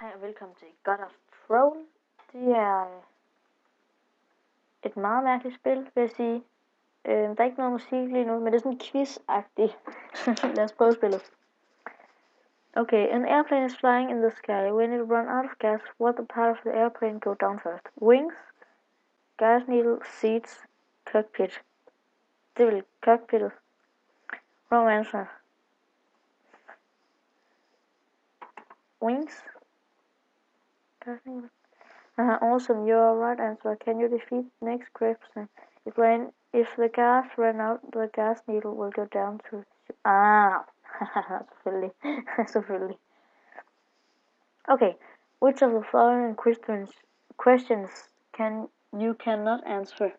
Hej og velkommen til God of Throne. Det er et meget mærkeligt spil, vil jeg sige. Der er ikke noget musik lige nu, men det er sådan quiz-agtigt. Lad os prøve spillet. Okay, an airplane is flying in the sky. When it runs out of gas, what the part of the airplane go down first? Wings, gas needle, seats, cockpit. Det er vel cockpittet. Wrong answer. Wings. Awesome, you're right answer. Can you defeat the next question? If the gas ran out, the gas needle will go down to... selvfølgelig. Okay, which of the following questions cannot answer?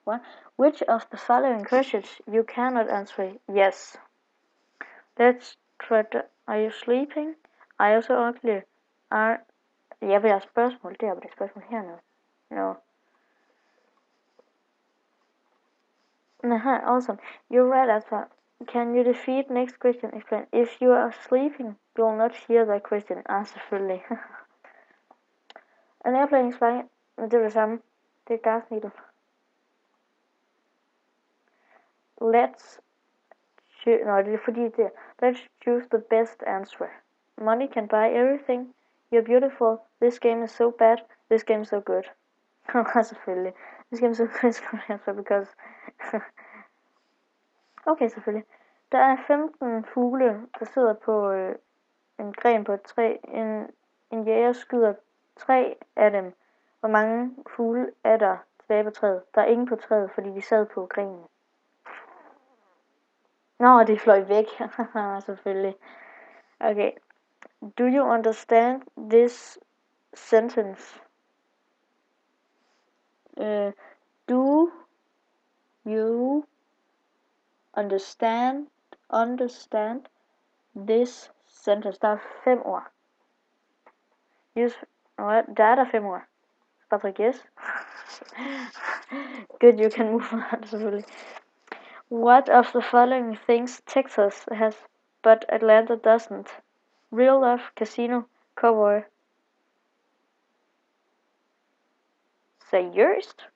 What? Which of the following questions you cannot answer? Yes. Let's try to... Are you sleeping? Are you so ugly? Jeg vil have spørgsmål. Det er det spørgsmål hernede. No. Awesome. You're right answer. Can you defeat next question? Explain. If you are sleeping, you will not hear that question. Selvfølgelig. An airplane is flying. Det er det samme. Det er gas needle. Let's choose the best answer. Money can buy everything. You're beautiful. This game is so bad. This game is so good. Selvfølgelig. This game is so good because... Okay, selvfølgelig. Der er 15 fugle, der sidder på en gren på et træ. En jæger skyder 3 af dem. Hvor mange fugle er der tilbage på træet? Der er ingen på træet, fordi de sad på grenen. Nå, de fløj væk. Selvfølgelig. Okay. Do you understand this sentence? Do you understand this sentence? Der er 5 ord. Der er 5 ord. Patrick, yes? Good, you can move on, selvfølgelig. What of the following things Texas has, but Atlanta doesn't? Real life, casino, cowboy. Seriøst?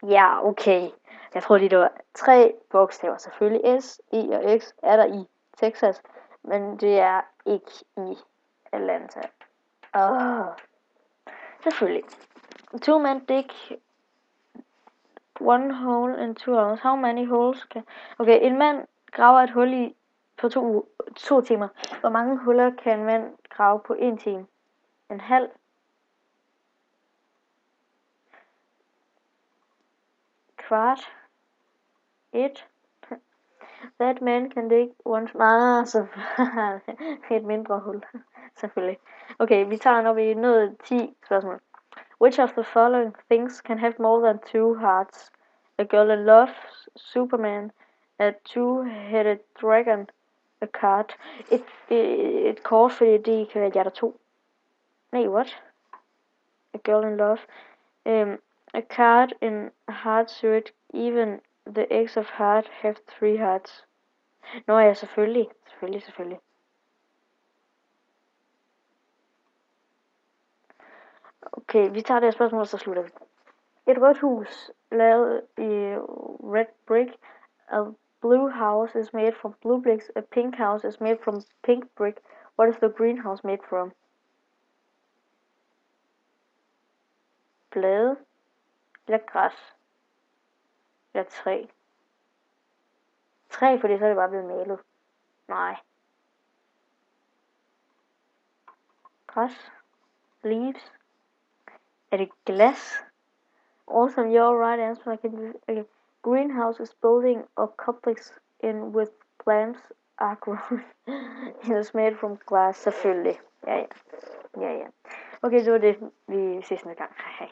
Ja, okay. Jeg tror lige, det var 3 bogstaver. Selvfølgelig S, E og X er der i Texas, men det er ikke i Atlanta. Selvfølgelig. 2 men dig 1 hole in 2 hours. How many holes can... Okay, en mand graver et hul i på 2 timer. Hvor mange huller kan en mand grave på 1 time? En halv? Kvart? 1? That man can dig one... så et mindre hul. Selvfølgelig. Okay, vi tager når vi er nået 10 spørgsmål. Which of the following things can have more than 2 hearts? A girl in love, Superman, a 2-headed dragon, a card. Et kort, fordi det kan være hjerter 2. Nej, what? A girl in love. A card in heart suit, even the eggs of heart have 3 hearts. Nå ja, selvfølgelig. Okay, vi tager det her spørgsmål, og så slutter vi. Et rødt hus lavet i red brick. A blue house is made from blue bricks. A pink house is made from pink brick. What is the green house made from? Blade. Eller græs. Eller træ. Træ, fordi så er det bare blevet malet. Nej. Græs. Leaves. Er det glas? Awesome, you're right answer. Okay. Greenhouse is building a complex in with plants are grown. It is made from glass, selvfølgelig. Ja. Okay, det var det, vi ses næste gang. Hej.